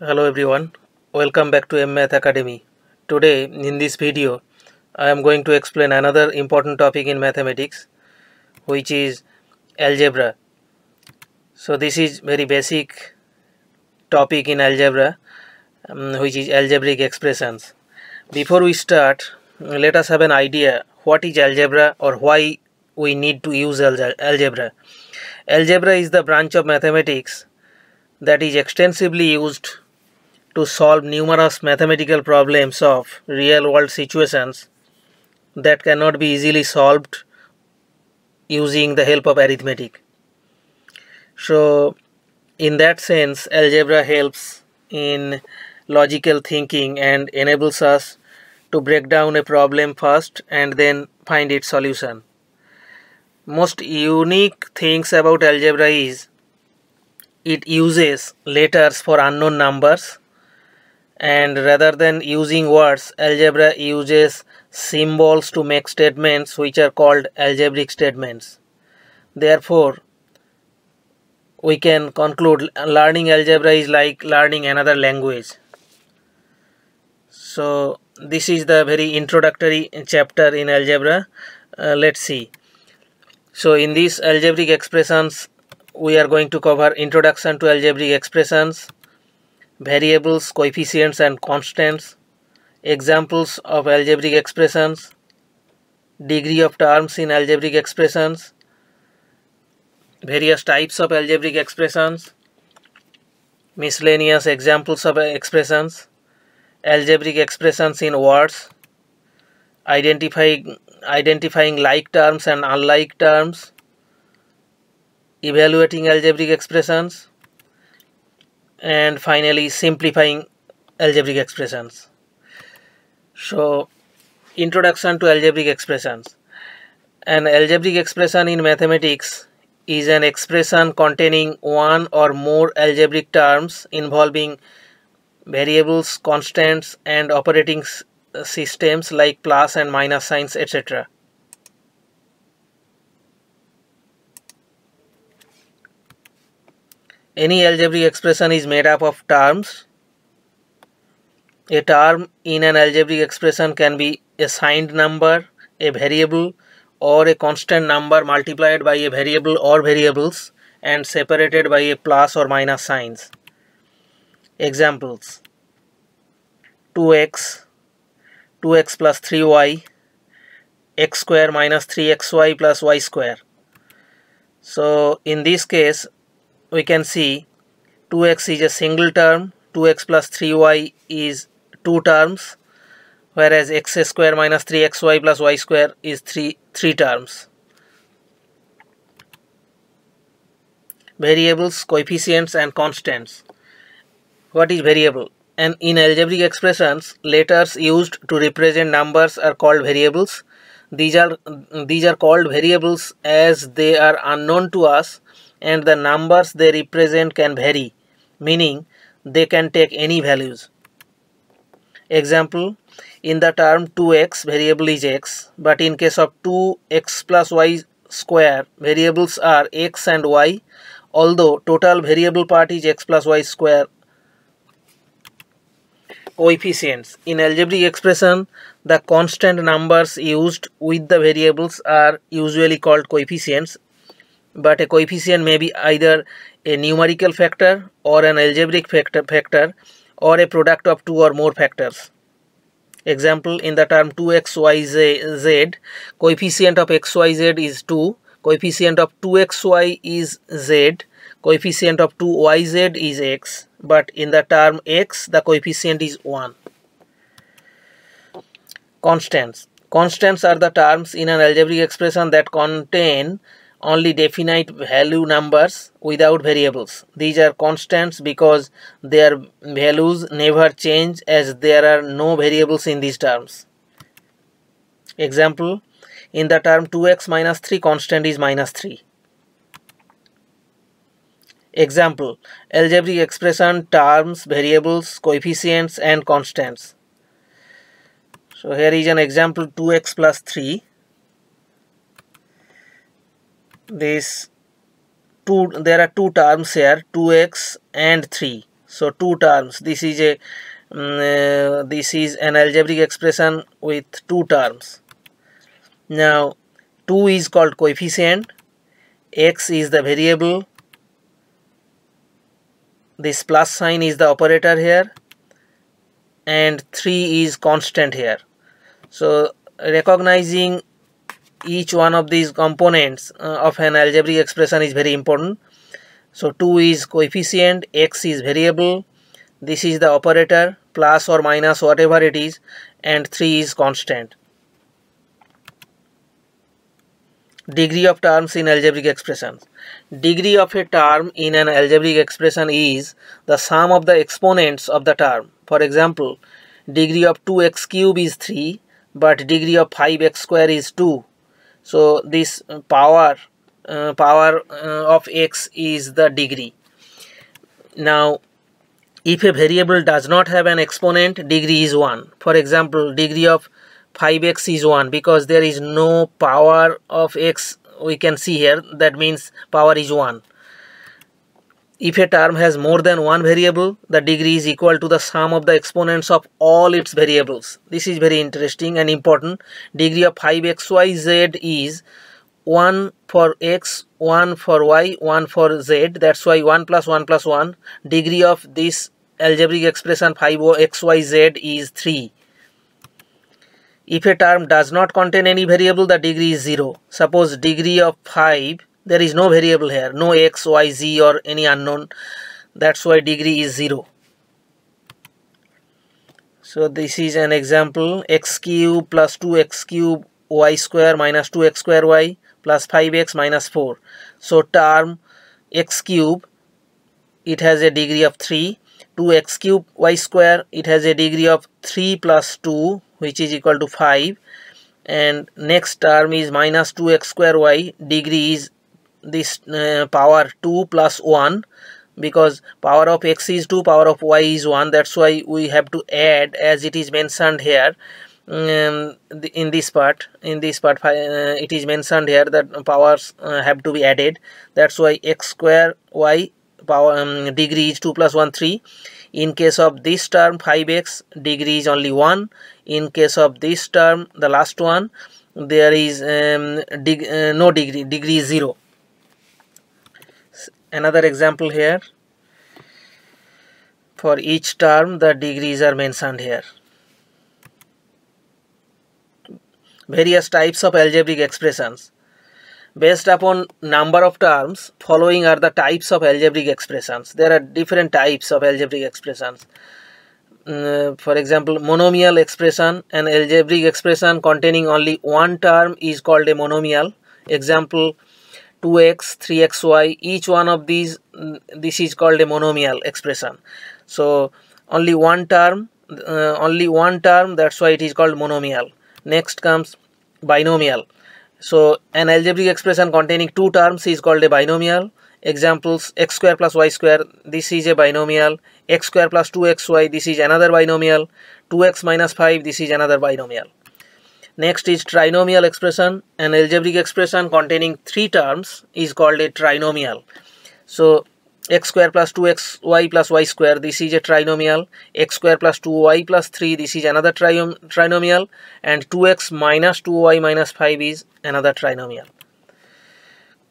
Hello everyone, welcome back to Math Academy. Today in this video I am going to explain another important topic in mathematics, which is algebra. So this is very basic topic in algebra, which is algebraic expressions. Before we start, let us have an idea what is algebra or why we need to use algebra. Algebra is the branch of mathematics that is extensively used to solve numerous mathematical problems of real-world situations that cannot be easily solved using the help of arithmetic. So, in that sense, algebra helps in logical thinking and enables us to break down a problem first and then find its solution. Most unique things about algebra is it uses letters for unknown numbers, and rather than using words, algebra uses symbols to make statements which are called algebraic statements. Therefore, we can conclude learning algebra is like learning another language. So this is the very introductory chapter in algebra. Let's see. So in these algebraic expressions, we are going to cover introduction to algebraic expressions, variables, coefficients and constants, examples of algebraic expressions, degree of terms in algebraic expressions, various types of algebraic expressions, miscellaneous examples of expressions, algebraic expressions in words, identifying like terms and unlike terms, evaluating algebraic expressions, and finally simplifying algebraic expressions. So, introduction to algebraic expressions. An algebraic expression in mathematics is an expression containing one or more algebraic terms involving variables, constants, and operating systems like plus and minus signs, etc. Any algebraic expression is made up of terms. A term in an algebraic expression can be a signed number, a variable, or a constant number multiplied by a variable or variables and separated by a plus or minus signs. Examples: 2x, 2x plus 3y, x square minus 3xy plus y square. So in this case we can see 2x is a single term, 2x plus 3y is two terms, whereas x square minus 3xy plus y square is three terms. Variables, coefficients and constants. What is variable? And in algebraic expressions, letters used to represent numbers are called variables. These are called variables as they are unknown to us, and the numbers they represent can vary, meaning they can take any values. Example: in the term 2x, variable is x, but in case of 2x plus y square, variables are x and y, although total variable part is x plus y square. Coefficients. In algebraic expression, the constant numbers used with the variables are usually called coefficients, but a coefficient may be either a numerical factor or an algebraic factor or a product of two or more factors. Example: in the term 2xyz, coefficient of xyz is 2, coefficient of 2xy is z, coefficient of 2yz is x, but in the term x the coefficient is 1. Constants. Constants are the terms in an algebraic expression that contain only definite value numbers without variables. These are constants because their values never change as there are no variables in these terms. Example: in the term 2x minus 3, constant is minus 3. Example: algebraic expression, terms, variables, coefficients and constants. So here is an example: 2x plus 3. There are two terms here, 2x and 3. So two terms. This is an algebraic expression with two terms. Now 2 is called coefficient, x is the variable, this plus sign is the operator here, and 3 is constant here. So recognizing each one of these components of an algebraic expression is very important. So 2 is coefficient, x is variable, this is the operator, plus or minus whatever it is, and 3 is constant. Degree of terms in algebraic expressions. Degree of a term in an algebraic expression is the sum of the exponents of the term. For example, degree of 2x cube is 3, but degree of 5x square is 2. So this power of x is the degree. Now if a variable does not have an exponent, degree is 1. For example, degree of 5x is 1 because there is no power of x we can see here, that means power is 1. If a term has more than one variable, the degree is equal to the sum of the exponents of all its variables. This is very interesting and important. Degree of 5xyz is 1 for x, 1 for y, 1 for z. That's why 1 plus 1 plus 1. Degree of this algebraic expression 5xyz is 3. If a term does not contain any variable, the degree is 0. Suppose degree of 5, there is no variable here, no x, y, z or any unknown. That's why degree is 0. So this is an example: x cube plus 2x cube y square minus 2x square y plus 5x minus 4. So term x cube, it has a degree of 3. 2x cube y square, it has a degree of 3 plus 2, which is equal to 5. And next term is minus 2x square y, degree is this power 2 plus 1, because power of x is 2, power of y is 1. That's why we have to add, as it is mentioned here in this part. It is mentioned here that powers have to be added. That's why x square y power degree is 2 plus 1, 3. In case of this term 5x, degree is only 1. In case of this term, the last one, there is no degree, degree is 0. Another example here. For each term, the degrees are mentioned here. Various types of algebraic expressions. Based upon number of terms, following are the types of algebraic expressions. There are different types of algebraic expressions. For example, monomial expression, an algebraic expression containing only one term is called a monomial. Example, 2x, 3xy, each one of these, this is called a monomial expression. So only one term, that's why it is called monomial. Next comes binomial. So an algebraic expression containing two terms is called a binomial. Examples, x square plus y square, this is a binomial. X square plus 2xy, this is another binomial. 2x minus 5, this is another binomial. Next is trinomial expression. An algebraic expression containing three terms is called a trinomial. So x square plus 2xy plus y square, this is a trinomial. X square plus 2y plus 3, this is another trinomial. And 2x minus 2y minus 5 is another trinomial.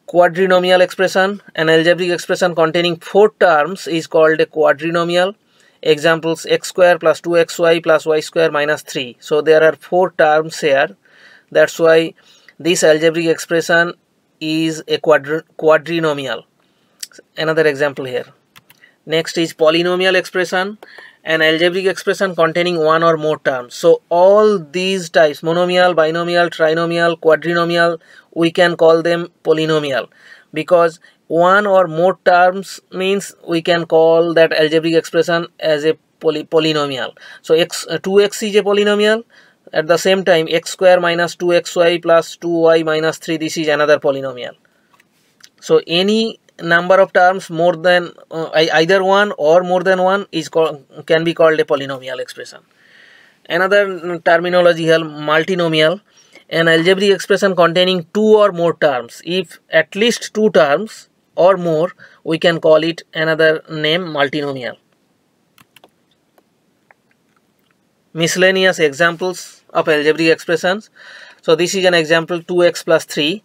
Quadrinomial expression, an algebraic expression containing four terms is called a quadrinomial. Examples, x square plus 2xy plus y square minus 3. So there are four terms here. That's why this algebraic expression is a quadrinomial. Another example here. Next is polynomial expression, an algebraic expression containing one or more terms. So all these types, monomial, binomial, trinomial, quadrinomial, we can call them polynomial, because one or more terms means we can call that algebraic expression as a polynomial. So 2x is a polynomial. At the same time, x square minus 2xy plus 2y minus 3, this is another polynomial. So any number of terms more than either one or more than one is can be called a polynomial expression. Another terminology here, multinomial, an algebraic expression containing two or more terms. If at least two terms or more, we can call it another name, multinomial. Miscellaneous examples of algebraic expressions. So this is an example 2x plus 3.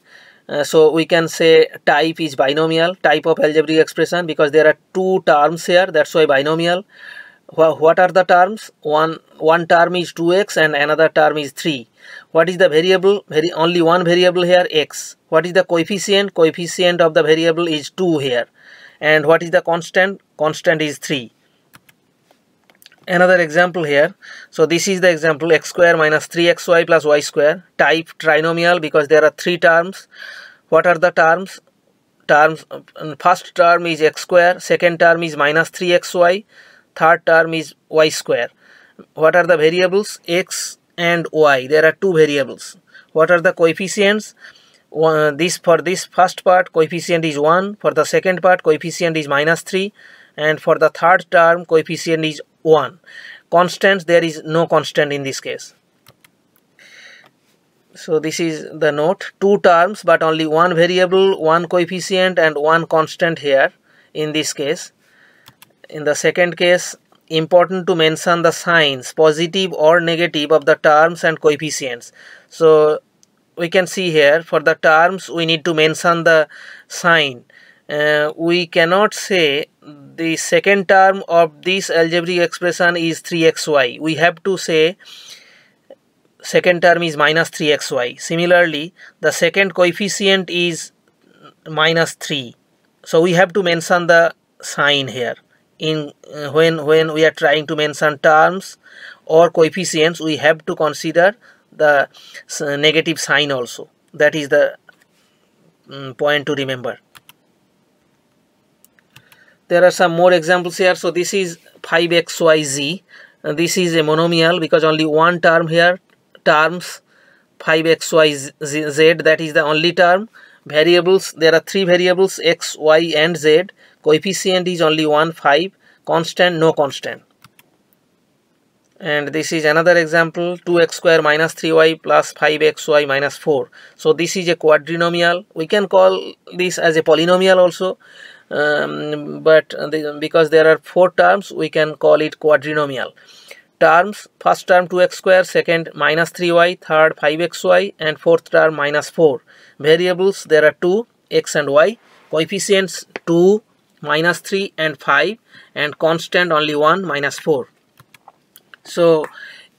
So we can say type is binomial, type of algebraic expression, because there are two terms here, that's why binomial. What are the terms? One term is 2x and another term is 3. What is the variable? Only one variable here, x. What is the coefficient? Coefficient of the variable is 2 here. And what is the constant? Constant is 3. Another example here. So this is the example, x square minus 3xy plus y square. Type trinomial, because there are three terms. What are the terms? First term is x square, second term is minus 3xy, third term is y square. What are the variables? X and y. There are two variables. What are the coefficients? For this first part, coefficient is 1. For the second part, coefficient is minus 3. And for the third term, coefficient is 1. Constants, there is no constant in this case. So this is the note. Two terms, but only one variable, one coefficient and one constant here in this case. In the second case, important to mention the signs, positive or negative, of the terms and coefficients. So we can see here, for the terms we need to mention the sign. We cannot say the second term of this algebraic expression is 3xy. We have to say second term is minus 3xy. Similarly, the second coefficient is minus 3. So we have to mention the sign here. When we are trying to mention terms or coefficients, we have to consider the negative sign also. That is the point to remember. There are some more examples here. So this is 5xyz. This is a monomial because only one term here. Terms 5xyz, that is the only term. Variables, there are three variables, x, y and z. Coefficient is only 1, 5. Constant, no constant. And this is another example, 2x square minus 3y plus 5xy minus 4. So this is a quadrinomial. We can call this as a polynomial also. Because there are four terms, we can call it quadrinomial. Terms, first term 2x square, second minus 3y, third 5xy and fourth term minus 4. Variables, there are two, x and y. Coefficients 2, minus 3 and 5, and constant only 1, minus 4. So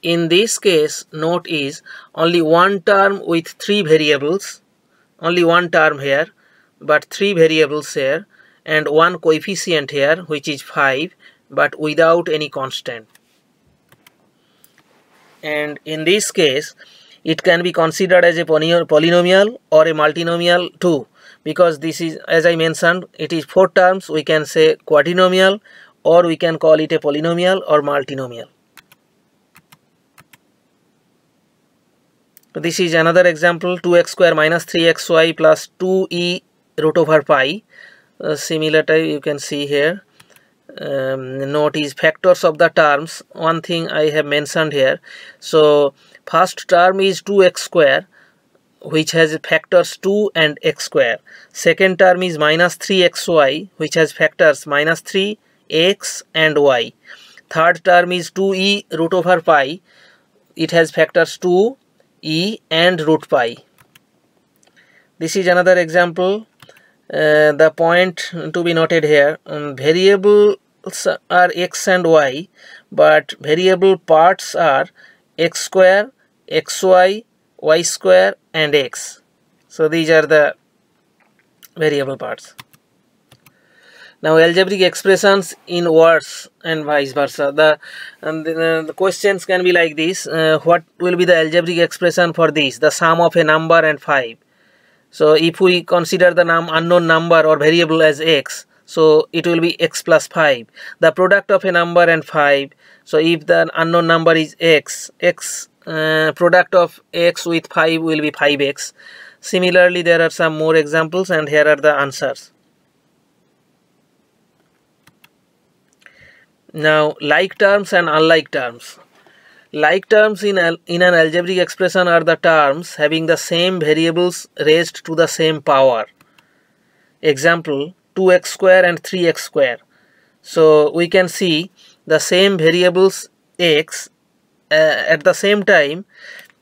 in this case, note is only one term with three variables, only one term here, but three variables here, and one coefficient here which is 5, but without any constant. And in this case, it can be considered as a polynomial or a multinomial too, because this is, as I mentioned, it is four terms. We can say quadrinomial, or we can call it a polynomial or multinomial. This is another example, 2x square minus 3xy plus 2e root over pi. Similar type you can see here. Note is factors of the terms. One thing I have mentioned here. So first term is 2x square, which has factors 2 and x square. Second term is minus 3xy, which has factors minus 3, x and y. Third term is 2e root over pi. It has factors 2, e and root pi. This is another example. The point to be noted here, variables are x and y, but variable parts are x square, xy, y square and x. So these are the variable parts. Now algebraic expressions in words and vice versa. The questions can be like this. What will be the algebraic expression for this? The sum of a number and 5. So if we consider the unknown number or variable as x, so it will be x plus 5. The product of a number and 5. So if the unknown number is x, product of x with 5 will be 5x. Similarly, there are some more examples, and here are the answers. Now, like terms and unlike terms. Like terms in an algebraic expression are the terms having the same variables raised to the same power. Example, 2x square and 3x square. So we can see the same variables x at the same time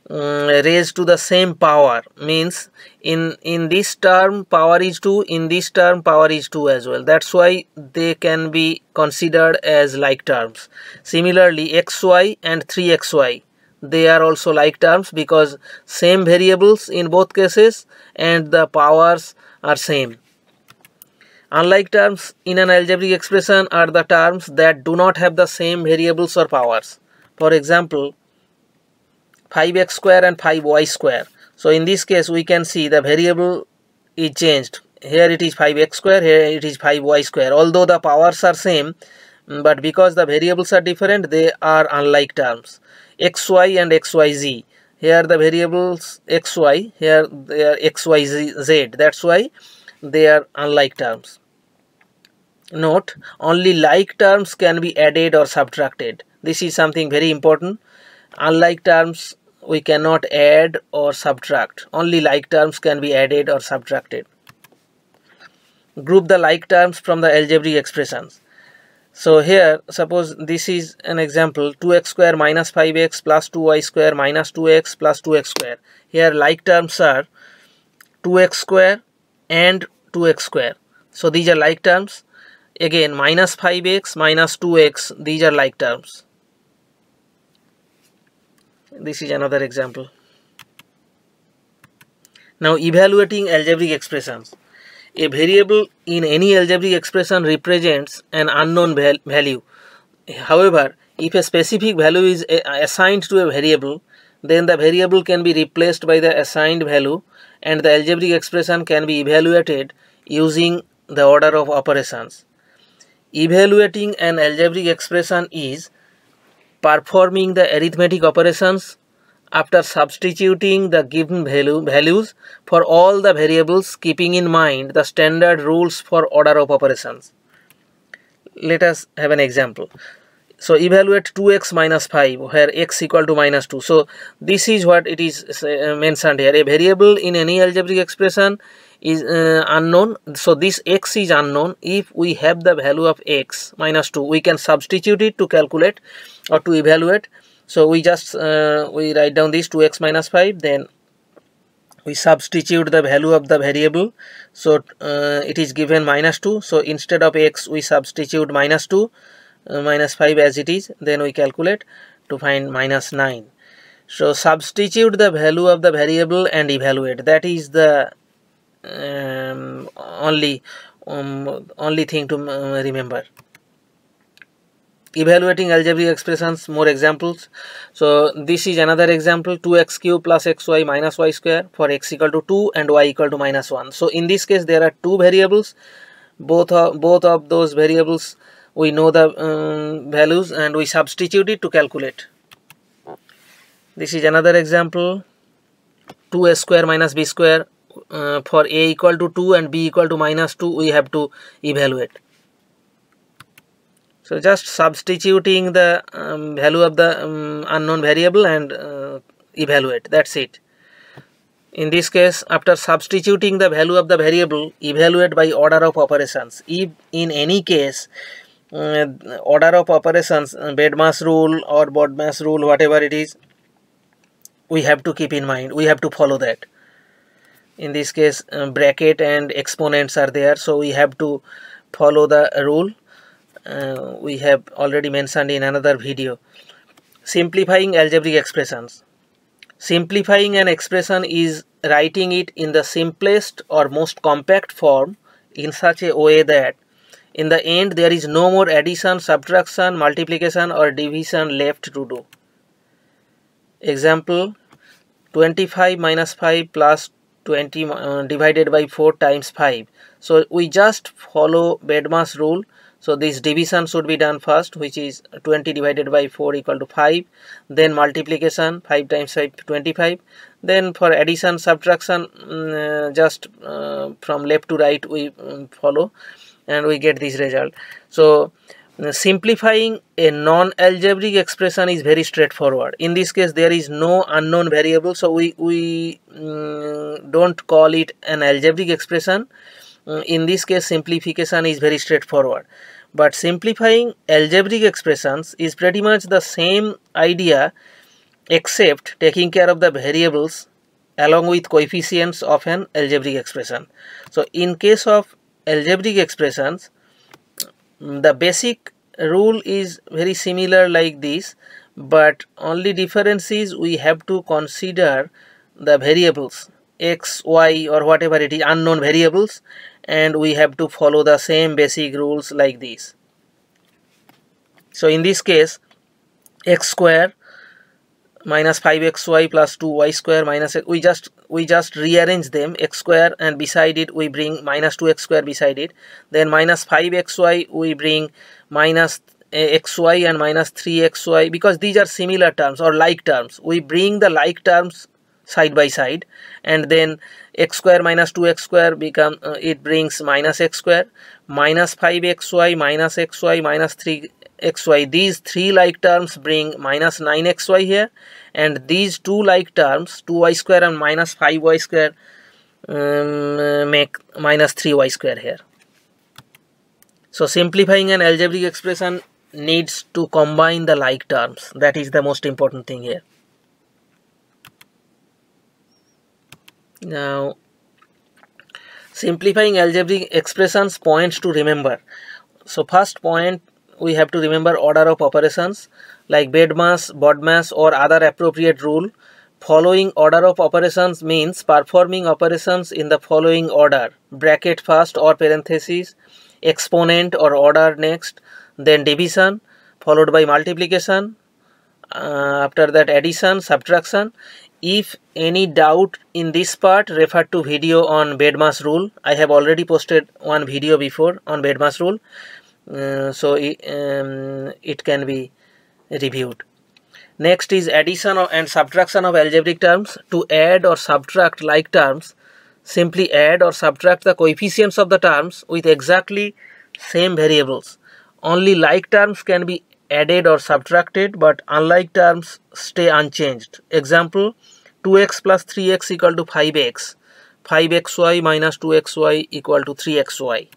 raised to the same power, means in this term power is 2, in this term power is 2 as well. That's why they can be considered as like terms. Similarly, xy and 3xy, they are also like terms because same variables in both cases and the powers are same. Unlike terms in an algebraic expression are the terms that do not have the same variables or powers. For example, 5x square and 5y square. So in this case we can see the variable is changed. Here it is 5x square, here it is 5y square. Although the powers are same, but because the variables are different, they are unlike terms. xy and xyz. Here the variables xy, here they are xyz. That's why they are unlike terms. Note, only like terms can be added or subtracted. This is something very important. Unlike terms we cannot add or subtract. Only like terms can be added or subtracted. Group the like terms from the algebraic expressions. So here, suppose this is an example, 2x square minus 5x plus 2y square minus 2x plus 2x square. Here like terms are 2x square and 2x square. So these are like terms. Again, minus 5x minus 2x, these are like terms. This is another example. Now evaluating algebraic expressions. A variable in any algebraic expression represents an unknown value. However, if a specific value is assigned to a variable, then the variable can be replaced by the assigned value and the algebraic expression can be evaluated using the order of operations. Evaluating an algebraic expression is performing the arithmetic operations after substituting the given values for all the variables, keeping in mind the standard rules for order of operations. Let us have an example. So evaluate 2x minus 5 where x equal to minus 2. So this is what it is mentioned here. A variable in any algebraic expression is unknown. So this x is unknown. If we have the value of x minus 2, we can substitute it to calculate or to evaluate. So we just we write down this 2x minus 5, then we substitute the value of the variable. So it is given minus 2. So instead of x we substitute minus 2, minus 5 as it is, then we calculate to find minus 9. So substitute the value of the variable and evaluate. That is the only thing to remember. Evaluating algebraic expressions, more examples. So this is another example, 2x cube plus xy minus y square for x equal to 2 and y equal to minus 1. So in this case there are two variables. Both of those variables we know the values and we substitute it to calculate. This is another example, 2a square minus b square for a equal to 2 and b equal to minus 2 we have to evaluate. So just substituting the value of the unknown variable and evaluate, that's it. In this case, after substituting the value of the variable, evaluate by order of operations. If in any case order of operations, Bedmar's rule or Bodmer's rule, whatever it is, we have to keep in mind, we have to follow that. In this case bracket and exponents are there, so we have to follow the rule. We have already mentioned in another video. Simplifying algebraic expressions. Simplifying an expression is writing it in the simplest or most compact form in such a way that in the end there is no more addition, subtraction, multiplication or division left to do. Example, 25 minus 5 plus 20 divided by 4 times 5. So we just follow Bedmar's rule. So this division should be done first, which is 20 divided by 4 equal to 5. Then multiplication, 5 times 5, 25. Then for addition, subtraction, just from left to right we follow and we get this result. So simplifying a non-algebraic expression is very straightforward. In this case there is no unknown variable, so we don't call it an algebraic expression. In this case simplification is very straightforward, but simplifying algebraic expressions is pretty much the same idea except taking care of the variables along with coefficients of an algebraic expression. So in case of algebraic expressions, the basic rule is very similar like this, but only difference is we have to consider the variables x, y, or whatever it is, unknown variables, and we have to follow the same basic rules like this. So in this case, x square minus 5xy plus 2y square minus we just rearrange them, x square, and beside it we bring minus 2x square beside it, then minus 5xy we bring minus xy and minus 3xy, because these are similar terms or like terms. We bring the like terms side by side, and then x square minus 2x square become it brings minus x square, minus 5xy minus xy minus 3xy. These three like terms bring minus 9xy here, and these two like terms 2y square and minus 5y square make minus 3y square here. So simplifying an algebraic expression needs to combine the like terms. That is the most important thing here. Now, simplifying algebraic expressions points to remember. So first point, we have to remember order of operations like BODMAS, BODMAS or other appropriate rule. Following order of operations means performing operations in the following order: bracket first or parenthesis, exponent or order next, then division, followed by multiplication, after that addition, subtraction. If any doubt in this part, refer to video on BODMAS rule. I have already posted one video before on BODMAS rule, so it can be reviewed. Next is addition and subtraction of algebraic terms. To add or subtract like terms, simply add or subtract the coefficients of the terms with exactly same variables. Only like terms can be added or subtracted, but unlike terms stay unchanged. Example, 2x plus 3x equal to 5x, 5xy minus 2xy equal to 3xy.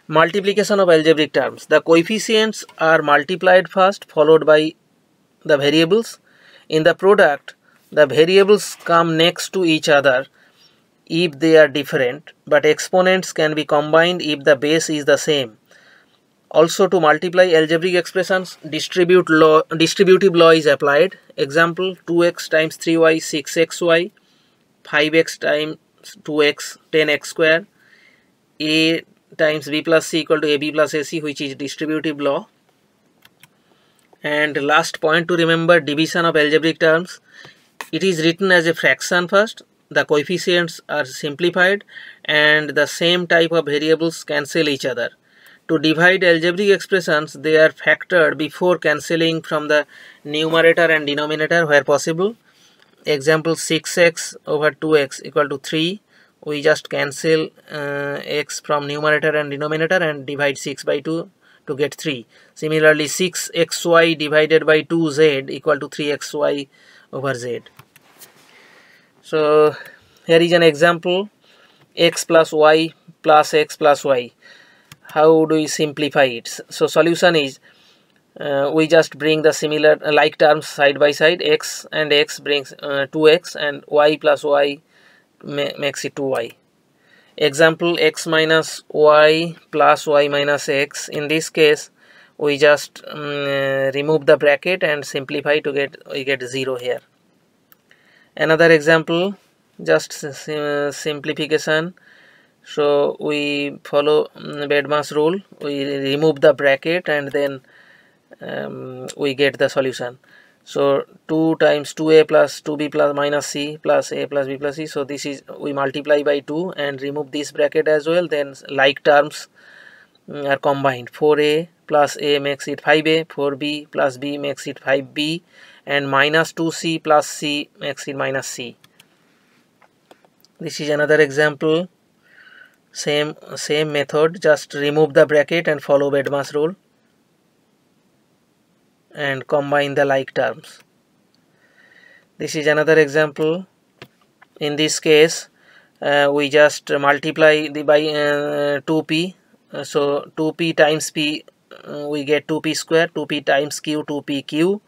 Multiplication of algebraic terms. The coefficients are multiplied first, followed by the variables. In the product, the variables come next to each other if they are different, but exponents can be combined if the base is the same. Also, to multiply algebraic expressions, distributive law is applied. Example, 2x times 3y 6xy, 5x times 2x 10x square, a times b plus c equal to ab plus ac, which is distributive law. And last point to remember, division of algebraic terms. It is written as a fraction first, the coefficients are simplified, and the same type of variables cancel each other. To divide algebraic expressions, they are factored before cancelling from the numerator and denominator where possible. Example, 6x over 2x equal to 3. We just cancel x from numerator and denominator and divide 6 by 2 to get 3. Similarly, 6xy divided by 2z equal to 3xy over z. So here is an example, x plus y plus x plus y. How do we simplify it? So solution is, we just bring the similar like terms side by side. X and x brings 2x, and y plus y makes it 2y. Example, x minus y plus y minus x. In this case, we just remove the bracket and simplify to we get 0 here. Another example, just simplification. So we follow BODMAS rule. We remove the bracket and then we get the solution. So 2 times 2a plus 2b plus minus c plus a plus b plus c. So this is, we multiply by 2 and remove this bracket as well. Then like terms are combined. 4a plus a makes it 5a, 4b plus b makes it 5b, and minus 2c plus c makes it minus c. This is another example. Same method, just remove the bracket and follow BODMAS rule and combine the like terms. This is another example. In this case, we just multiply by 2p. So 2p times p, we get 2p square, 2p times q, 2pq,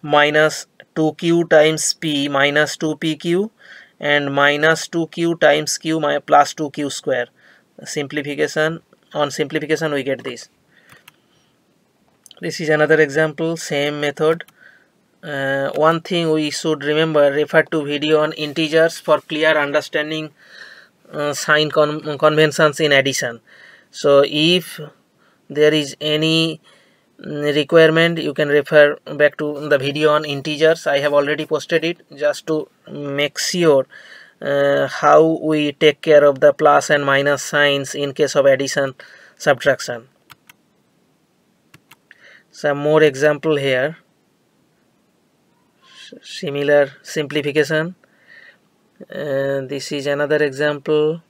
minus 2q times p minus 2pq and minus 2q times q plus 2q square. Simplification, on simplification we get this. This is another example, same method. One thing we should remember, refer to video on integers for clear understanding sign conventions in addition. So if there is any requirement, you can refer back to the video on integers. I have already posted it just to make sure how we take care of the plus and minus signs in case of addition, subtraction. Some more example here. Similar simplification. This is another example.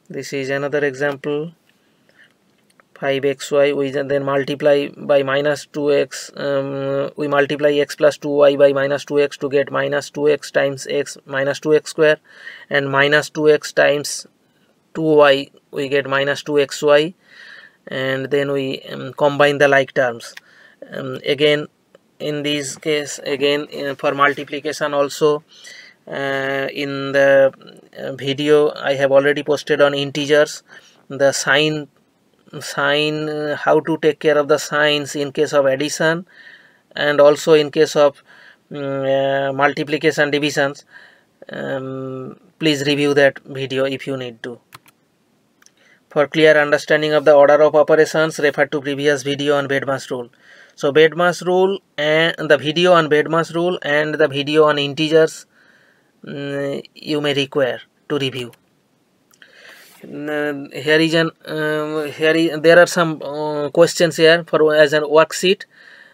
This is another example. 5xy, we then multiply by minus 2x. We multiply x plus 2y by minus 2x to get minus 2x times x minus 2x square, and minus 2x times 2y we get minus 2xy, and then we combine the like terms. Again, in this case, again for multiplication also, in the video I have already posted on integers the sign how to take care of the signs in case of addition and also in case of multiplication, divisions. Please review that video if you need to. For clear understanding of the order of operations, refer to previous video on BEDMAS rule. So BEDMAS rule and the video on BEDMAS rule and the video on integers you may require to review. There are some questions here for as a worksheet.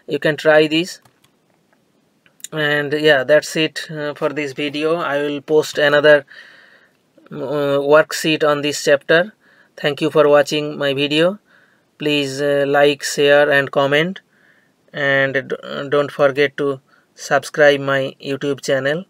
You can try this. And yeah, that's it for this video. I will post another worksheet on this chapter. Thank you for watching my video. Please like, share and comment, and don't forget to subscribe my YouTube channel.